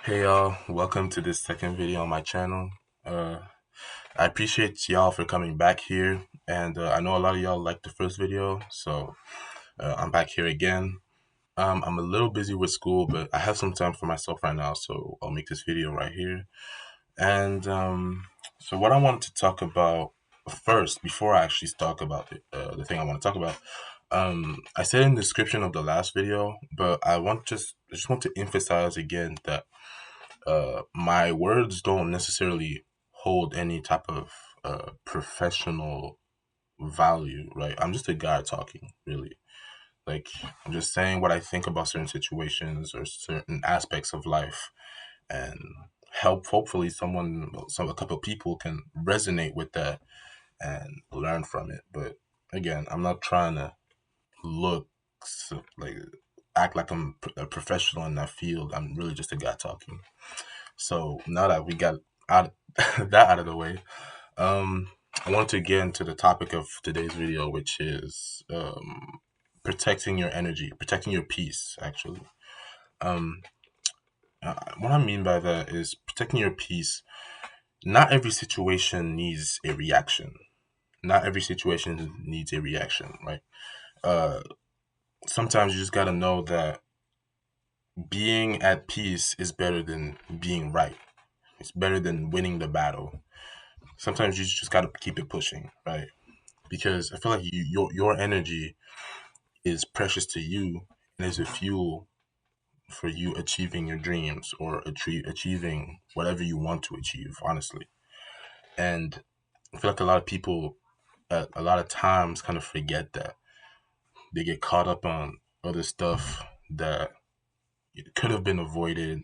Hey y'all, welcome to this second video on my channel. Uh, I appreciate y'all for coming back here, and I know a lot of y'all liked the first video, so I'm back here again. I'm a little busy with school, but I have some time for myself right now, so I'll make this video right here. And so what I wanted to talk about first, before I actually talk about the thing I want to talk about, I said in the description of the last video, but I just want to emphasize again that my words don't necessarily hold any type of professional value, right? I'm just a guy talking, really. Like, I'm just saying what I think about certain situations or certain aspects of life, and hopefully a couple of people can resonate with that and learn from it. But again, I'm not trying to look like act like I'm a professional in that field. I'm really just a guy talking. So now that we got out that out of the way, um, I want to get into the topic of today's video, which is protecting your energy, protecting your peace. Actually, um, what I mean by that is protecting your peace. Not every situation needs a reaction. Not every situation needs a reaction, right? Uh, Sometimes you just gotta know that being at peace is better than being right. It's better than winning the battle. Sometimes you just got to keep it pushing, right? Because I feel like your energy is precious to you and is a fuel for you achieving your dreams or achieving whatever you want to achieve, honestly. And I feel like a lot of people at a lot of times kind of forget that. They get caught up on other stuff that could have been avoided,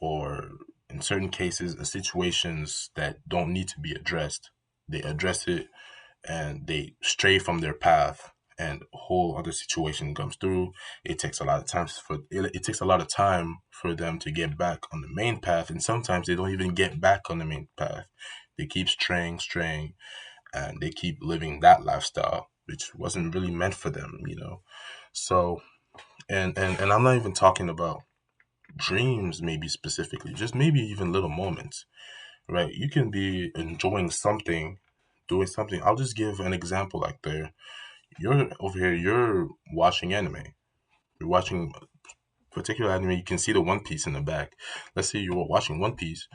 or in certain cases situations that don't need to be addressed, they address it and they stray from their path, and a whole other situation comes through. It takes a lot of time for them to get back on the main path, and sometimes they don't even get back on the main path. They keep straying, and they keep living that lifestyle which wasn't really meant for them. So, and I'm not even talking about dreams, maybe specifically, just maybe even little moments, right? You can be enjoying something, doing something. I'll just give an example. Like, you're over here, you're watching anime. You're watching particular anime. You can see the One Piece in the back. Let's say you're watching One Piece,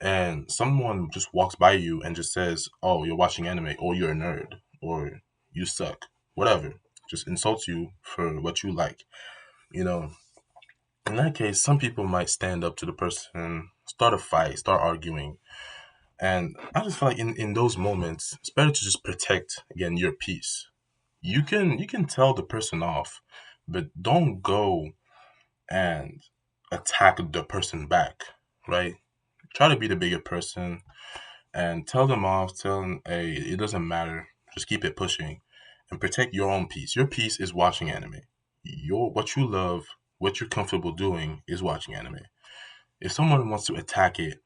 and someone just walks by you and just says, "Oh, you're watching anime," or "You're a nerd," or "You suck," whatever. Just insults you for what you like. You know, in that case, some people might stand up to the person, start a fight, start arguing. And I just feel like in those moments, it's better to just protect, again, your peace. You can tell the person off, but don't go and attack the person back, right? Try to be the bigger person and tell them off, tell them, hey, it doesn't matter. Just keep it pushing and protect your own peace. Your peace is watching anime. What you love, what you're comfortable doing is watching anime. If someone wants to attack it,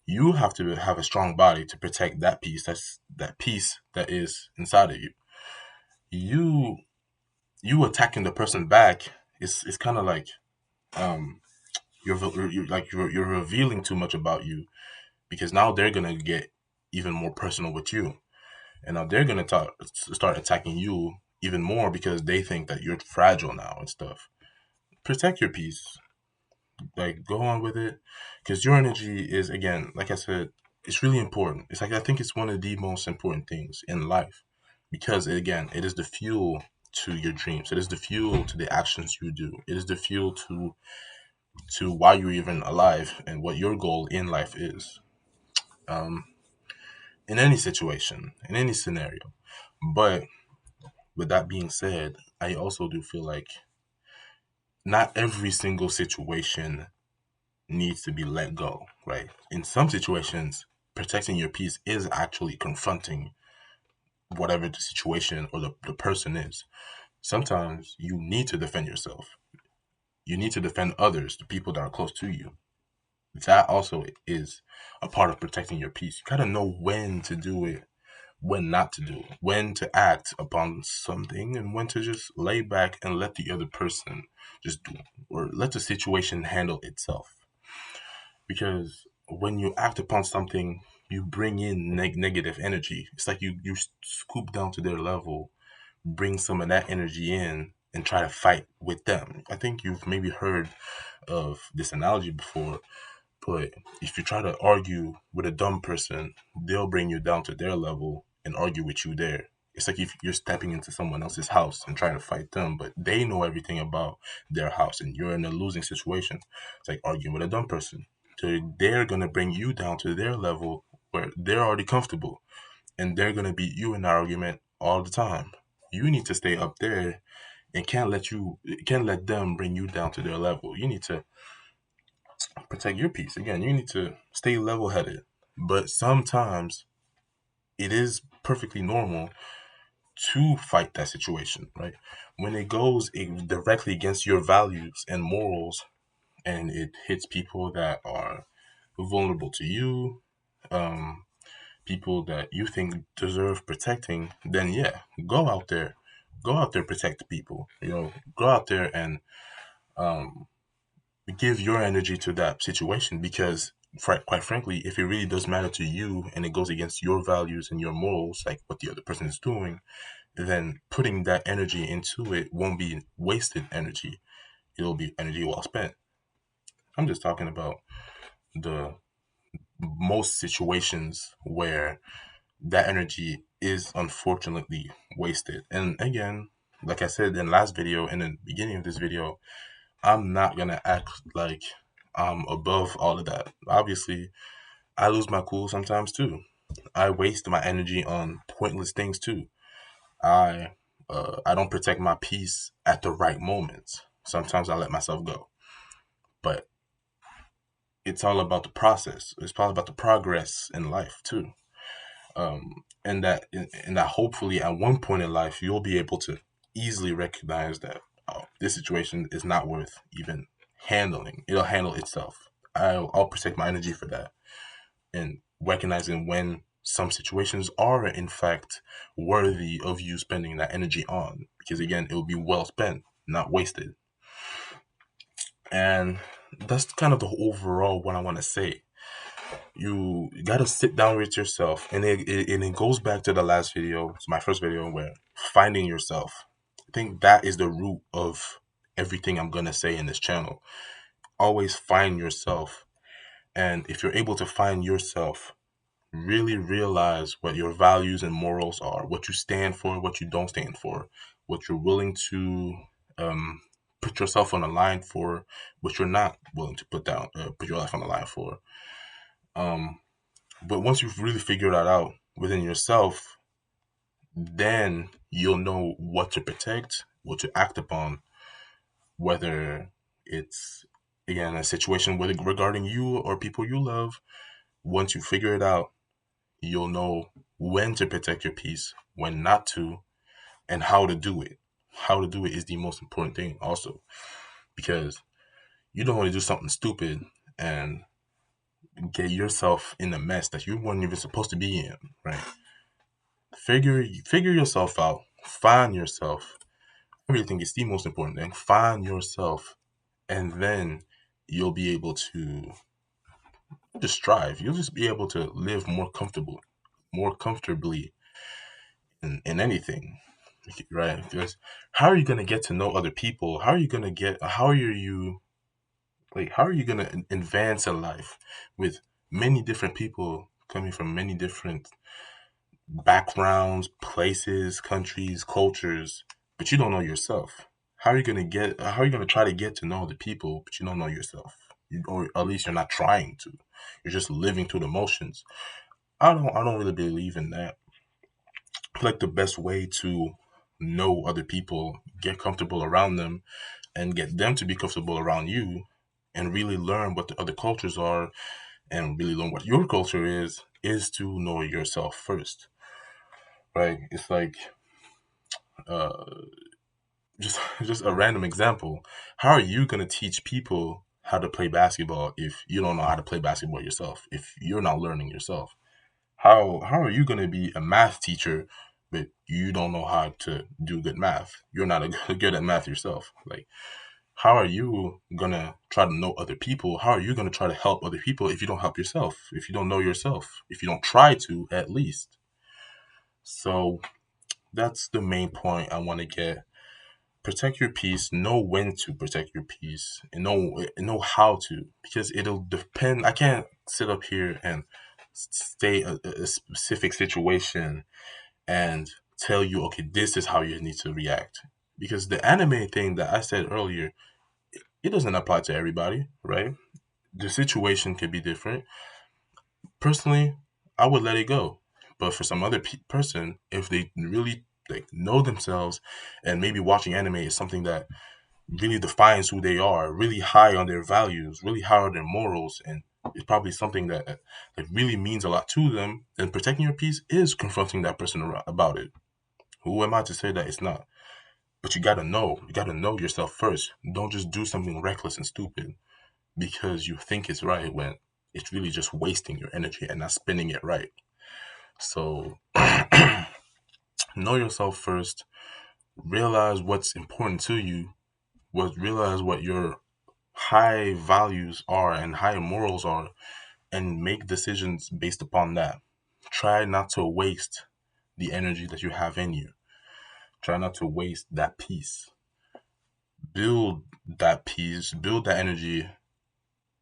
you have to have a strong body to protect that peace. That's that peace that is inside of you. You you attacking the person back is kind of like um you're revealing too much about you, because now they're gonna get even more personal with you, and now they're gonna start attacking you even more because they think that you're fragile now and stuff. Protect your peace. Like, go on with it, because your energy is, again, like I said, it's really important. It's like, I think it's one of the most important things in life, because again, it is the fuel to your dreams. It is the fuel to the actions you do. It is the fuel to why you're even alive and what your goal in life is. um in any situation, in any scenario. But with that being said, I also do feel like not every single situation needs to be let go, right? In some situations, protecting your peace is actually confronting whatever the situation or the person is. Sometimes you need to defend yourself. You need to defend others, the people that are close to you. That also is a part of protecting your peace. You gotta know when to do it, when not to do it, when to act upon something, and when to just lay back and let the other person just do it, or let the situation handle itself. because when you act upon something, you bring in negative energy. It's like you scoop down to their level, bring some of that energy in, and try to fight with them. I think you've maybe heard of this analogy before, but if you try to argue with a dumb person, they'll bring you down to their level and argue with you there. It's like if you're stepping into someone else's house and trying to fight them, but they know everything about their house and you're in a losing situation. It's like arguing with a dumb person. So they're going to bring you down to their level where they're already comfortable, and they're going to beat you in an argument all the time. You need to stay up there and can't let them bring you down to their level. You need to protect your peace. Again, you need to stay level headed. But sometimes it is perfectly normal to fight that situation, right? When it goes directly against your values and morals, and it hits people that are vulnerable to you, um, people that you think deserve protecting, then yeah, go out there. Go out there, protect the people. Go out there and um, give your energy to that situation because quite frankly, if it really does matter to you and it goes against your values and your morals, like what the other person is doing, then putting that energy into it won't be wasted energy. It'll be energy well spent. I'm just talking about the most situations where that energy is unfortunately wasted. And again, like I said in last video, in the beginning of this video, I'm not gonna act like I'm above all of that. Obviously, I lose my cool sometimes too. I waste my energy on pointless things too. I I don't protect my peace at the right moments. Sometimes I let myself go. But it's all about the process. It's all about the progress in life too. And that hopefully at one point in life you'll be able to easily recognize that, oh, this situation is not worth even handling. It'll handle itself. I'll protect my energy for that, and recognizing when some situations are in fact worthy of you spending that energy on, because again, it will be well spent, not wasted. And that's kind of the overall what I want to say. You got to sit down with yourself, and it goes back to the last video, it's my first video, where finding yourself. I think that is the root of everything I'm going to say in this channel. Always find yourself. And if you're able to find yourself, really realize what your values and morals are, what you stand for, what you don't stand for, what you're willing to um, put yourself on the line for, what you're not willing to put your life on the line for. Um, but once you've really figured that out within yourself, then you'll know what to protect, what to act upon, whether it's again a situation regarding you or people you love. Once you figure it out, you'll know when to protect your peace, when not to, and how to do it. How to do it is the most important thing, also, because you don't want to do something stupid and get yourself in a mess that you weren't even supposed to be in, right? Figure yourself out, find yourself. I really think it's the most important thing. Find yourself, and then you'll be able to just strive. You'll just be able to live more comfortably in anything, right? Because how are you going to get to know other people? How are you going to advance in life with many different people coming from many different backgrounds, places, countries, cultures, but you don't know yourself? How are you going to try to get to know other people, but you don't know yourself? Or at least you're not trying to. You're just living through the motions. I don't really believe in that. I feel like the best way to know other people, get comfortable around them, and get them to be comfortable around you, and really learn what the other cultures are, and really learn what your culture is to know yourself first, right? It's like uh, just a random example. How are you gonna teach people how to play basketball if you don't know how to play basketball yourself? If you're not learning yourself, how are you gonna be a math teacher but you don't know how to do good math? You're not good at math yourself. Like, How are you gonna try to know other people? How are you gonna try to help other people if you don't help yourself? If you don't know yourself? If you don't try to, at least. So that's the main point I want to get. Protect your peace. Know when to protect your peace, and know how to, because it'll depend. I can't sit up here and state a specific situation and tell you, okay, this is how you need to react. Because the anime thing that I said earlier, it doesn't apply to everybody, right? The situation could be different. Personally, I would let it go. But for some other person, if they really like know themselves, and maybe watching anime is something that really defines who they are, really high on their values, really high on their morals, and it's probably something that really means a lot to them, then protecting your peace is confronting that person about it. Who am I to say that it's not? But you gotta know. You gotta know yourself first. Don't just do something reckless and stupid because you think it's right when it's really just wasting your energy and not spending it right. So know yourself first. Realize what's important to you. Realize what your high values are and high morals are, and make decisions based upon that. Try not to waste the energy that you have in you. Try not to waste that peace. Build that peace, build that energy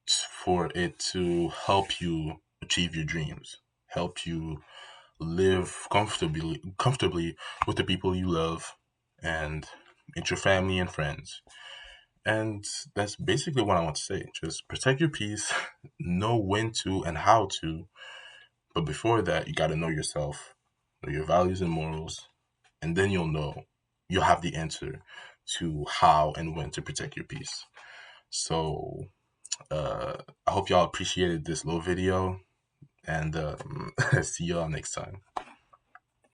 for it to help you achieve your dreams, help you live comfortably with the people you love and with your family and friends. And that's basically what I want to say. Just protect your peace, know when to and how to. But before that, you got to know yourself, know your values and morals, and then you'll have the answer to how and when to protect your peace. So, I hope y'all appreciated this little video, and see y'all next time.